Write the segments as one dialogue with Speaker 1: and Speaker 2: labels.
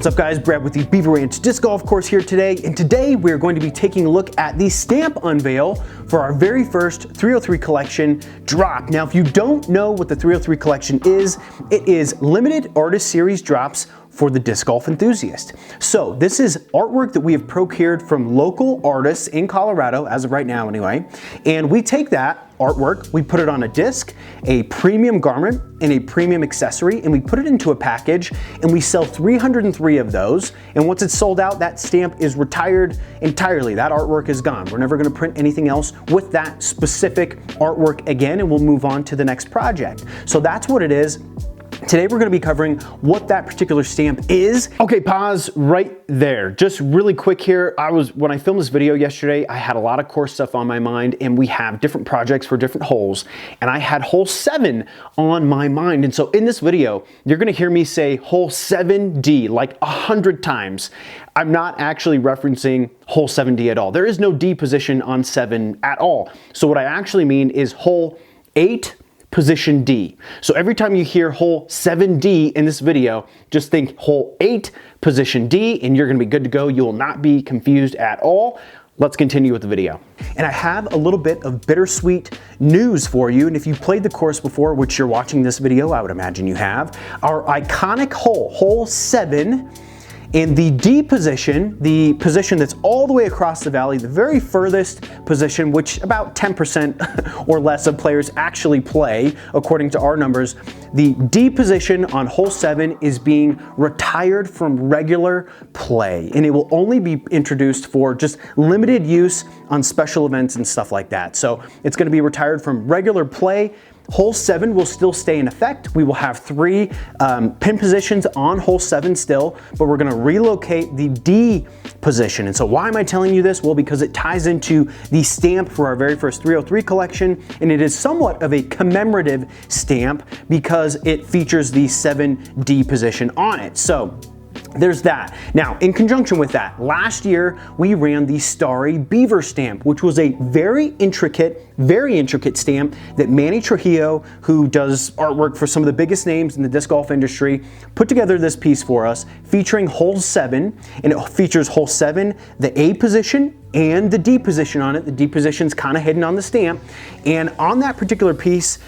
Speaker 1: what's up guys? Brad with the Beaver Ranch Disc Golf Course here today, and today we're going to be taking a look at the stamp unveil for our very first 303 collection drop. Now if you don't know what the 303 collection is, it is limited artist series drops for the disc golf enthusiast. So this is artwork that we have procured from local artists in Colorado, as of right now anyway, and we take that artwork, we put it on a disc, a premium garment, and a premium accessory, and we put it into a package, and we sell 303 of those, and once it's sold out, that stamp is retired entirely. That artwork is gone. We're never gonna print anything else with that specific artwork again, and we'll move on to the next project. So that's what it is. Today we're going to be covering what that particular stamp is. Okay, pause right there. Just really quick here. When I filmed this video yesterday, I had a lot of course stuff on my mind, and we have different projects for different holes, and I had hole 7 on my mind. And so in this video, you're going to hear me say hole 7D like 100 times. I'm not actually referencing hole 7D at all. There is no D position on 7 at all. So what I actually mean is hole 8 position D. So every time you hear hole 7D in this video, just think hole 8 position D, and you're gonna be good to go. You will not be confused at all. Let's continue with the video. And I have a little bit of bittersweet news for you. And if you've played the course before, which you're watching this video, I would imagine you have, our iconic hole, hole 7, in the D position, the position that's all the way across the valley, the very furthest position, which about 10% or less of players actually play, according to our numbers, the D position on hole 7 is being retired from regular play, and it will only be introduced for just limited use on special events and stuff like that. So it's going to be retired from regular play. Hole 7 will still stay in effect. We will have 3 pin positions on hole 7 still, but we're gonna relocate the D position. And so why am I telling you this? Well, because it ties into the stamp for our very first 303 collection, and it is somewhat of a commemorative stamp because it features the 7D position on it. So there's that. Now, in conjunction with that, last year we ran the Starry Beaver stamp, which was a very intricate stamp that Manny Trujillo, who does artwork for some of the biggest names in the disc golf industry, put together this piece for us featuring hole 7, and it features hole 7, the A position, and the D position on it. The D position's kind of hidden on the stamp. And on that particular piece,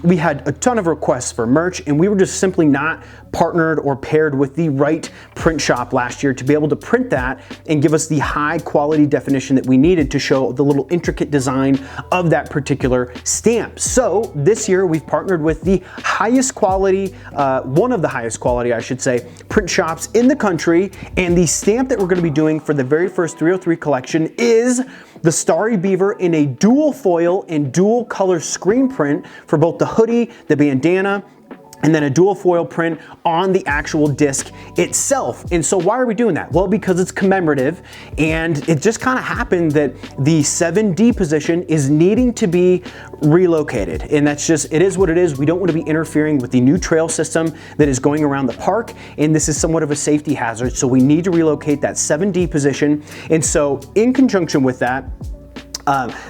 Speaker 1: we had a ton of requests for merch, and we were just simply not partnered or paired with the right print shop last year to be able to print that and give us the high quality definition that we needed to show the little intricate design of that particular stamp. So this year we've partnered with the highest quality, one of the highest quality, I should say, print shops in the country, and the stamp that we're going to be doing for the very first 303 collection is the Starry Beaver in a dual foil and dual color screen print for both the hoodie, the bandana, and then a dual foil print on the actual disc itself. And so why are we doing that? Well, because it's commemorative, and it just kind of happened that the 7D position is needing to be relocated. And that's just, it is what it is. We don't want to be interfering with the new trail system that is going around the park, and this is somewhat of a safety hazard. So we need to relocate that 7D position. And so in conjunction with that,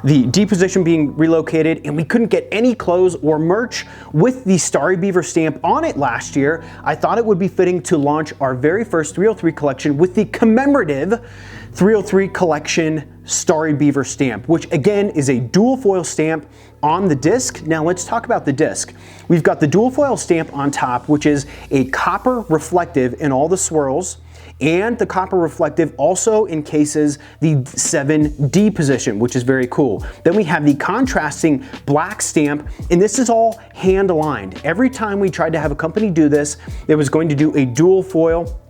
Speaker 1: the D position being relocated, and we couldn't get any clothes or merch with the Starry Beaver stamp on it last year, I thought it would be fitting to launch our very first 303 collection with the commemorative 303 collection Starry Beaver stamp, which again is a dual foil stamp on the disc. Now let's talk about the disc. We've got the dual foil stamp on top, which is a copper reflective in all the swirls, and the copper reflective also encases the 7D position, which is very cool. Then we have the contrasting black stamp, and this is all hand aligned. Every time we tried to have a company do this, it was going to do a dual foil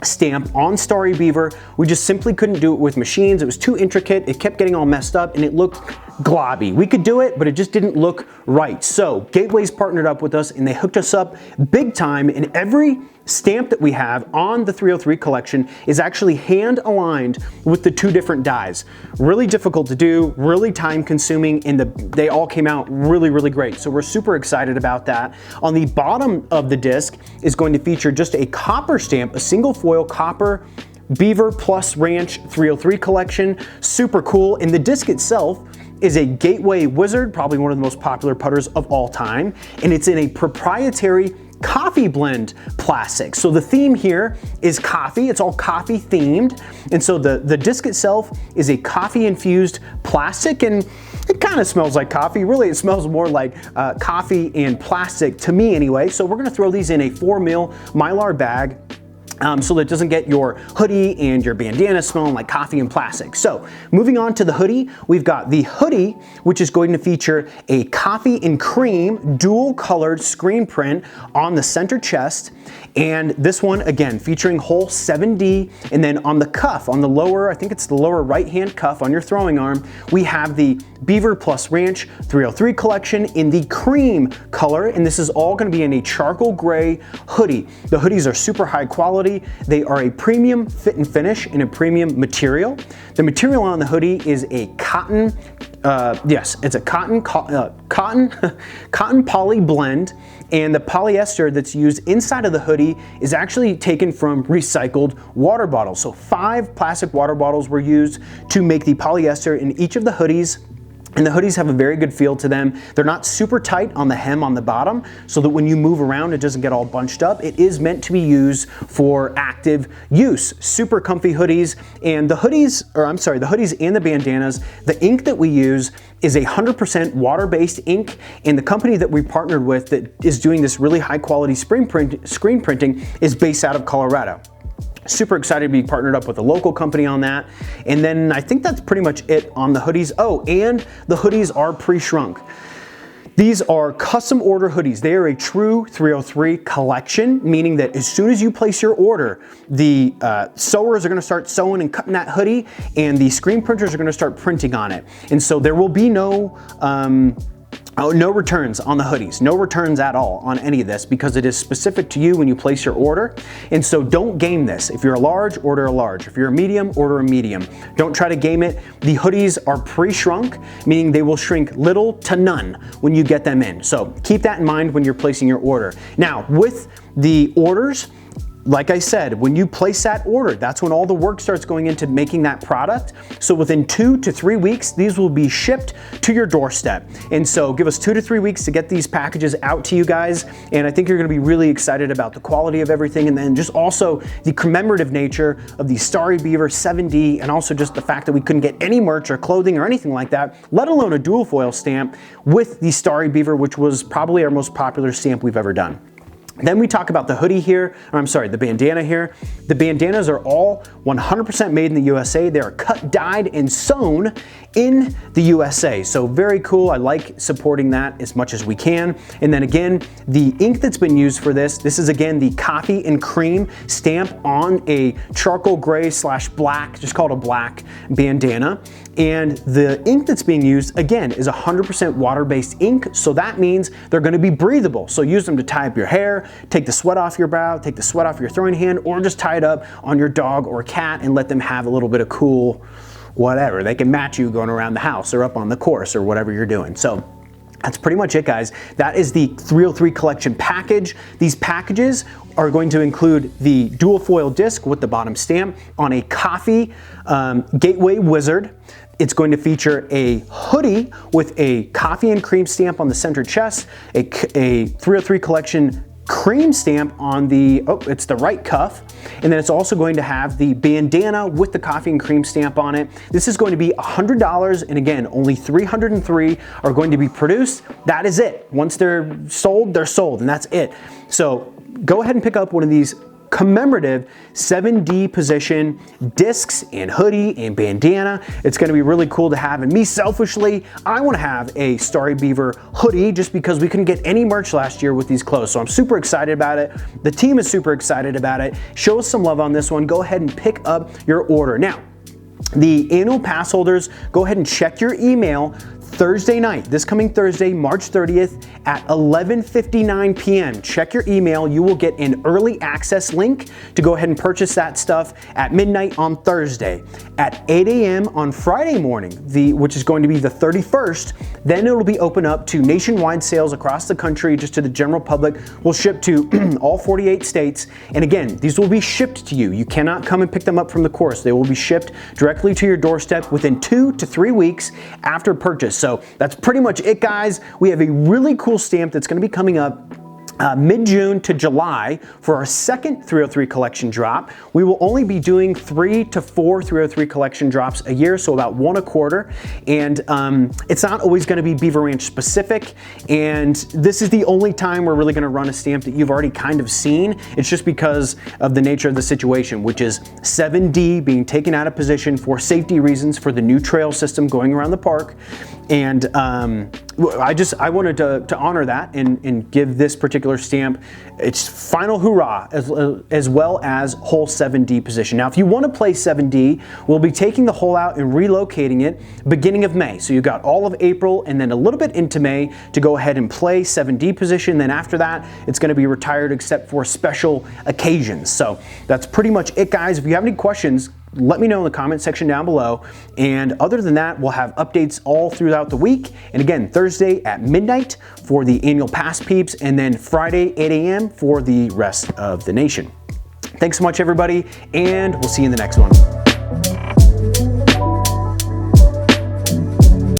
Speaker 1: stamp on Starry Beaver. We just simply couldn't do it with machines. It was too intricate. It kept getting all messed up, and it looked globby. We could do it, but it just didn't look right. So Gateway's partnered up with us, and they hooked us up big time, and every stamp that we have on the 303 collection is actually hand aligned with the 2 different dies. Really difficult to do, really time consuming, and they all came out really, really great. So we're super excited about that. On the bottom of the disc is going to feature just a copper stamp, a single foil copper Beaver plus Ranch 303 collection. Super cool. And the disc itself is a Gateway Wizard, probably one of the most popular putters of all time. And it's in a proprietary coffee blend plastic. So the theme here is coffee. It's all coffee themed. And so the disc itself is a coffee infused plastic, and it kind of smells like coffee. Really, it smells more like coffee and plastic to me anyway. So we're gonna throw these in a 4mm Mylar bag, so that it doesn't get your hoodie and your bandana smelling like coffee and plastic. So moving on to the hoodie, we've got the hoodie, which is going to feature a coffee and cream dual colored screen print on the center chest. And this one, again, featuring hole 7D. And then on the cuff, on the lower, I think it's the lower right-hand cuff on your throwing arm, we have the Beaver plus Ranch 303 collection in the cream color. And this is all gonna be in a charcoal gray hoodie. The hoodies are super high quality. They are a premium fit and finish in a premium material. The material on the hoodie is a cotton, yes, it's a cotton poly blend, and the polyester that's used inside of the hoodie is actually taken from recycled water bottles. So 5 plastic water bottles were used to make the polyester in each of the hoodies. And the hoodies have a very good feel to them. They're not super tight on the hem on the bottom, so that when you move around, it doesn't get all bunched up. It is meant to be used for active use. Super comfy hoodies. And the hoodies, or I'm sorry, the hoodies and the bandanas, the ink that we use is 100% water-based ink. And the company that we partnered with that is doing this really high quality screen printing is based out of Colorado. Super excited to be partnered up with a local company on that. And then I think that's pretty much it on the hoodies. Oh, and the hoodies are pre-shrunk. These are custom order hoodies. They are a true 303 collection, meaning that as soon as you place your order, the sewers are gonna start sewing and cutting that hoodie, and the screen printers are gonna start printing on it. And so there will be no returns on the hoodies, no returns at all on any of this, because it is specific to you when you place your order. And so don't game this. If you're a large, order a large. If you're a medium, order a medium. Don't try to game it. The hoodies are pre-shrunk, meaning they will shrink little to none when you get them in. So keep that in mind when you're placing your order. Now, with the orders, like I said, when you place that order, that's when all the work starts going into making that product. So within 2 to 3 weeks, these will be shipped to your doorstep. And so give us 2 to 3 weeks to get these packages out to you guys. And I think you're gonna be really excited about the quality of everything, and then just also the commemorative nature of the Starry Beaver 7D, and also just the fact that we couldn't get any merch or clothing or anything like that, let alone a dual foil stamp with the Starry Beaver, which was probably our most popular stamp we've ever done. Then we talk about the hoodie here, or I'm sorry, the bandana here. The bandanas are all 100% made in the USA. They are cut, dyed, and sewn in the USA. So very cool. I like supporting that as much as we can. And then again, the ink that's been used for this is again the coffee and cream stamp on a charcoal gray / black, just called a black bandana. And the ink that's being used, again, is 100% water-based ink, so that means they're gonna be breathable. So use them to tie up your hair, take the sweat off your brow, take the sweat off your throwing hand, or just tie it up on your dog or cat and let them have a little bit of cool whatever. They can match you going around the house or up on the course or whatever you're doing. So that's pretty much it, guys. That is the 303 collection package. These packages are going to include the dual foil disc with the bottom stamp on a coffee Gateway Wizard. It's going to feature a hoodie with a coffee and cream stamp on the center chest, a 303 collection cream stamp on the, it's the right cuff, and then it's also going to have the bandana with the coffee and cream stamp on it. This is going to be $100, and again, only 303 are going to be produced. That is it. Once they're sold, and that's it. So go ahead and pick up one of these commemorative 7D position discs and hoodie and bandana. It's gonna be really cool to have. And me selfishly, I wanna have a Starry Beaver hoodie just because we couldn't get any merch last year with these clothes. So I'm super excited about it. The team is super excited about it. Show us some love on this one. Go ahead and pick up your order. Now, the annual pass holders, go ahead and check your email Thursday night, this coming Thursday, March 30th at 11:59 p.m. Check your email. You will get an early access link to go ahead and purchase that stuff at midnight on Thursday. At 8 a.m. on Friday morning, which is going to be the 31st, then it'll be open up to nationwide sales across the country, just to the general public. We'll ship to all 48 states. And again, these will be shipped to you. You cannot come and pick them up from the course. They will be shipped directly to your doorstep within 2 to 3 weeks after purchase. So that's pretty much it, guys. We have a really cool stamp that's going to be coming up mid-June to July for our second 303 collection drop. We will only be doing 3 to 4 303 collection drops a year, so about 1 a quarter. And it's not always going to be Beaver Ranch specific. And this is the only time we're really going to run a stamp that you've already kind of seen. It's just because of the nature of the situation, which is 7D being taken out of position for safety reasons for the new trail system going around the park. And I wanted to honor that and give this particular stamp its final hurrah, as well as hole 7D position. Now, if you want to play 7D, we'll be taking the hole out and relocating it beginning of May. So you got all of April and then a little bit into May to go ahead and play 7D position. Then after that, it's going to be retired except for special occasions. So that's pretty much it, guys. If you have any questions, let me know in the comment section down below. And other than that, we'll have updates all throughout the week. And again, Thursday at midnight for the annual pass peeps, and then Friday 8 a.m. for the rest of the nation. Thanks so much, everybody, and we'll see you in the next one.